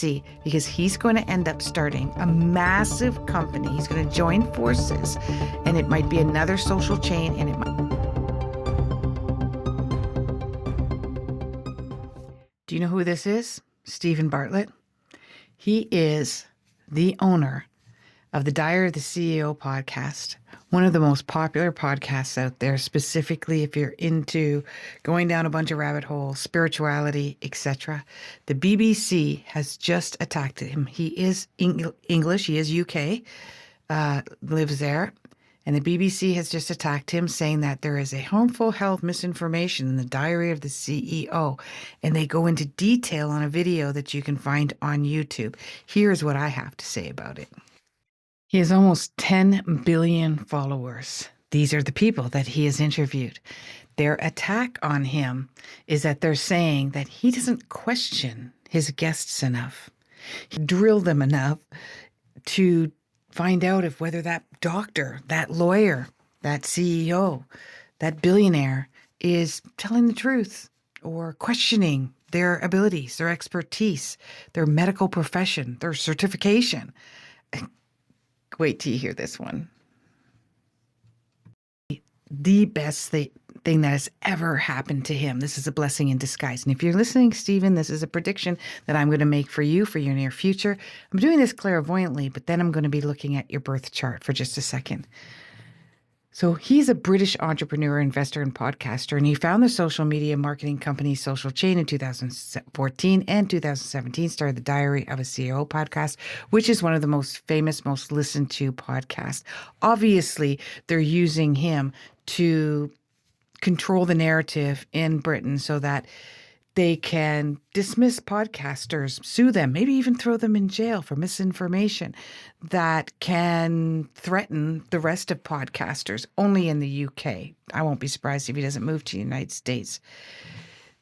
see, because he's going to end up starting a massive company. He's going to join forces, and it might be another social chain, and it might... Do you know who this is? Stephen Bartlett. He is the owner of the Diary of the CEO podcast, one of the most popular podcasts out there, specifically if you're into going down a bunch of rabbit holes, spirituality, etc. The BBC has just attacked him. He is English, he is UK, lives there. And the BBC has just attacked him, saying that there is a harmful health misinformation in the Diary of the CEO. And they go into detail on a video that you can find on YouTube. Here's what I have to say about it. He has almost 10 billion followers. These are the people that he has interviewed. Their attack on him is that they're saying that he doesn't question his guests enough. He drilled them enough to find out if whether that doctor, that lawyer, that CEO, that billionaire is telling the truth or questioning their abilities, their expertise, their medical profession, their certification. Wait till you hear this one. The best thing that has ever happened to him. This is a blessing in disguise. And if you're listening, Stephen, this is a prediction that I'm going to make for you for your near future. I'm doing this clairvoyantly, but then I'm going to be looking at your birth chart for just a second. So he's a British entrepreneur, investor, and podcaster, and he found the social media marketing company Social Chain in 2014 and 2017, started the Diary of a CEO podcast, which is one of the most famous, most listened to podcasts. Obviously, they're using him to control the narrative in Britain so that they can dismiss podcasters, sue them, maybe even throw them in jail for misinformation that can threaten the rest of podcasters only in the UK. I won't be surprised if he doesn't move to the United States.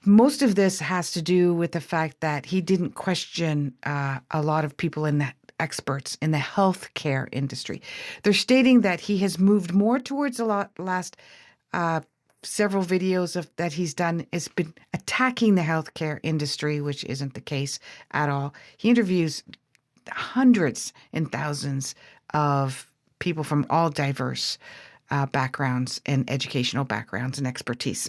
Most of this has to do with the fact that he didn't question a lot of people in the experts in the healthcare industry. They're stating that he has moved more towards the last several videos that he's done has been attacking the healthcare industry, which isn't the case at all. He interviews hundreds and thousands of people from all diverse backgrounds and educational backgrounds and expertise.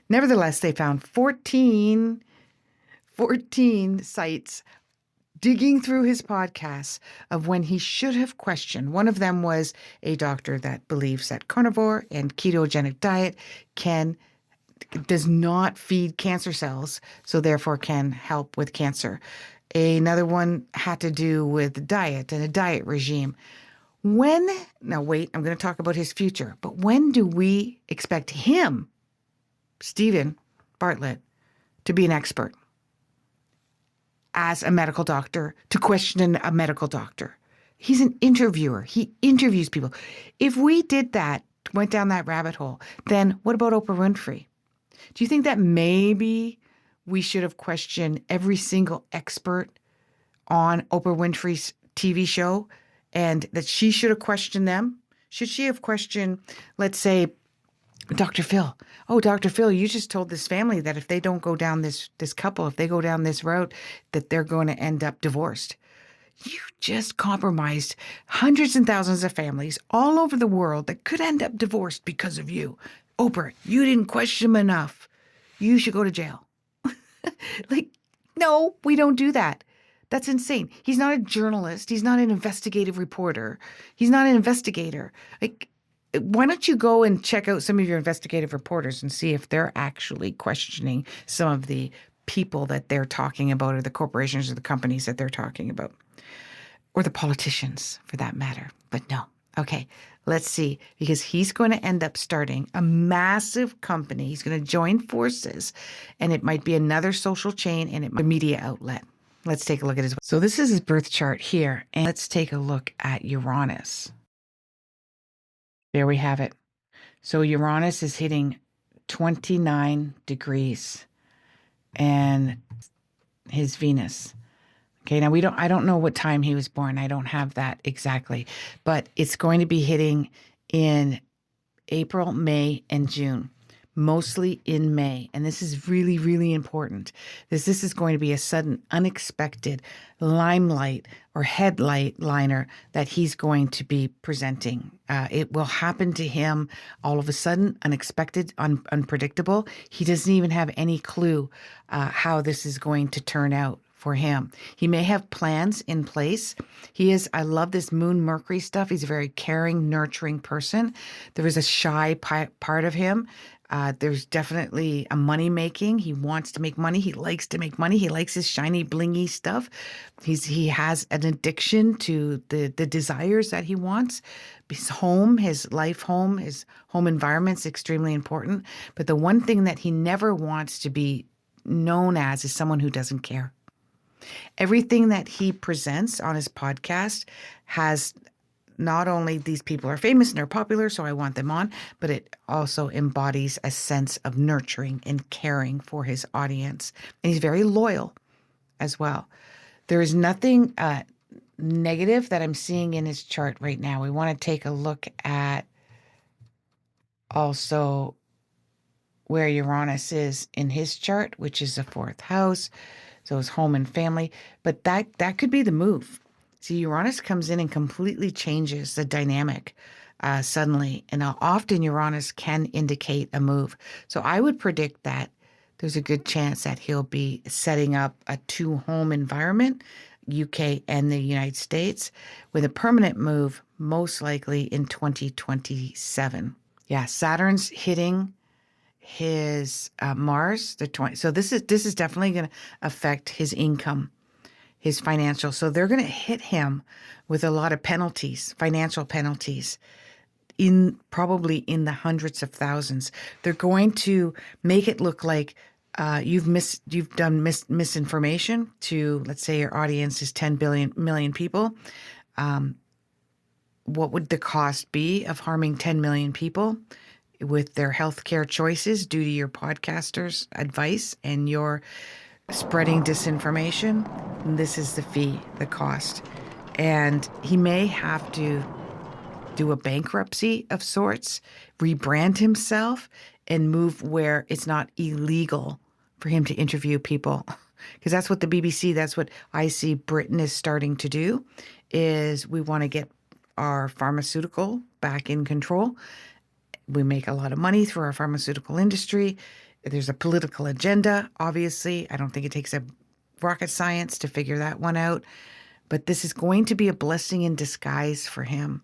Nevertheless, they found 14 sites digging through his podcasts of when he should have questioned. One of them was a doctor that believes that carnivore and ketogenic diet does not feed cancer cells, so therefore can help with cancer. Another one had to do with diet and a diet regime. Now wait, I'm going to talk about his future, but when do we expect him, Stephen Bartlett, to be an expert as a medical doctor, to question a medical doctor? He's an interviewer. He interviews people. If we did that, went down that rabbit hole, then what about Oprah Winfrey? Do you think that maybe we should have questioned every single expert on Oprah Winfrey's TV show and that she should have questioned them? Should she have questioned, let's say, Dr. Phil? Oh, Dr. Phil, you just told this family that if they don't go down this couple, if they go down this route, that they're going to end up divorced. You just compromised hundreds and thousands of families all over the world that could end up divorced because of you. Oprah, you didn't question them enough. You should go to jail. No, we don't do that. That's insane. He's not a journalist. He's not an investigative reporter. He's not an investigator. Why don't you go and check out some of your investigative reporters and see if they're actually questioning some of the people that they're talking about, or the corporations or the companies that they're talking about, or the politicians for that matter. But no. Okay, let's see, because he's going to end up starting a massive company. He's going to join forces, and it might be another social chain and it might be a media outlet. Let's take a look at his. So this is his birth chart here, and let's take a look at Uranus. There we have it. So Uranus is hitting 29 degrees, and his Venus. Okay, now I don't know what time he was born. I don't have that exactly, but it's going to be hitting in April, May, and June. mostly in May. And this is really, really important. This is going to be a sudden, unexpected limelight or headlight liner that he's going to be presenting. It will happen to him all of a sudden, unexpected, unpredictable. He doesn't even have any clue how this is going to turn out for him. He may have plans in place. I love this Moon Mercury stuff. He's a very caring, nurturing person. There is a shy part of him. There's definitely a money making. He wants to make money. He likes to make money. He likes his shiny, blingy stuff. He has an addiction to the desires that he wants. His home, his life home, his home environment's extremely important. But the one thing that he never wants to be known as is someone who doesn't care. Everything that he presents on his podcast has not only these people are famous and they're popular, so I want them on, but it also embodies a sense of nurturing and caring for his audience. And he's very loyal as well. There is nothing negative that I'm seeing in his chart right now. We want to take a look at also where Uranus is in his chart, which is the 4th house. So his home and family. But that could be the move. See, Uranus comes in and completely changes the dynamic suddenly. And often Uranus can indicate a move. So I would predict that there's a good chance that he'll be setting up a 2-home environment, UK and the United States, with a permanent move most likely in 2027. Yeah, Saturn's hitting his Mars, the 20. So this is definitely going to affect his income, his financial. So they're going to hit him with a lot of penalties, financial penalties, probably in the hundreds of thousands. They're going to make it look like you've done misinformation to, let's say your audience is 10 million people. What would the cost be of harming 10 million people with their healthcare choices due to your podcasters' advice and your spreading disinformation? And this is the fee, the cost. And he may have to do a bankruptcy of sorts, rebrand himself, and move where it's not illegal for him to interview people. Because that's what the BBC, that's what I see Britain is starting to do, is we want to get our pharmaceutical back in control. We make a lot of money through our pharmaceutical industry. There's a political agenda, obviously. I don't think it takes a rocket science to figure that one out. But this is going to be a blessing in disguise for him.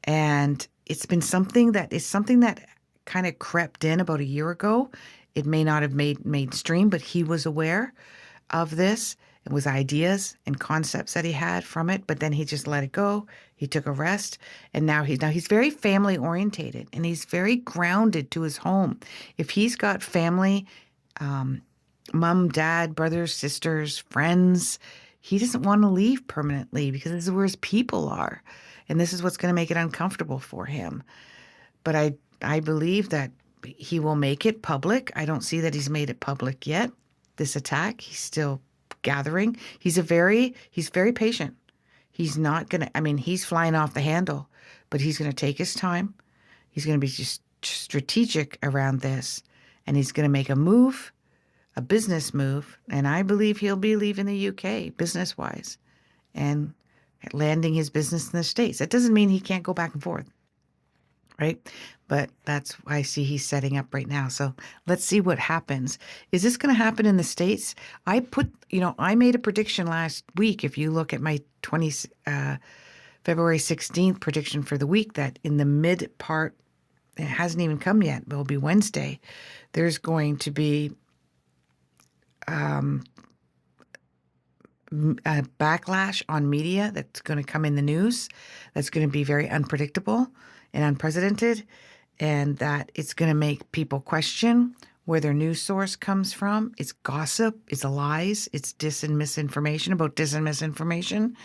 And it's been something that kind of crept in about a year ago. It may not have made mainstream, but he was aware of this. It was ideas and concepts that he had from it, but then he just let it go. He took a rest, and now he's very family orientated, and he's very grounded to his home. If he's got family, mom, dad, brothers, sisters, friends, he doesn't want to leave permanently because this is where his people are, and this is what's going to make it uncomfortable for him. But I believe that he will make it public. I don't see that he's made it public yet. This attack, he's still gathering. He's very patient. He's not going to, he's flying off the handle, but he's going to take his time. He's going to be just strategic around this, and he's going to make a move, a business move, and I believe he'll be leaving the UK business-wise and landing his business in the States. That doesn't mean he can't go back and forth, right? But that's why I see he's setting up right now. So let's see what happens. Is this going to happen in the States? I made a prediction last week. If you look at my February 16th prediction for the week, that in the mid part, it hasn't even come yet, but it'll be Wednesday, there's going to be a backlash on media that's going to come in the news, that's going to be very unpredictable and unprecedented, and that it's going to make people question where their news source comes from. It's gossip, it's lies, it's dis and misinformation about dis and misinformation,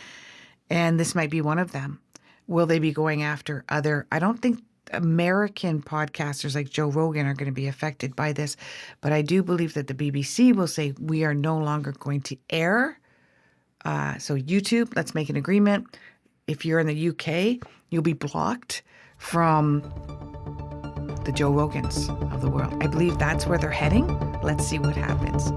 and this might be one of them. Will they be going after I don't think American podcasters like Joe Rogan are going to be affected by this, but I do believe that the BBC will say we are no longer going to air. So YouTube, let's make an agreement. If you're in the UK, you'll be blocked from the Joe Rogans of the world. I believe that's where they're heading. Let's see what happens.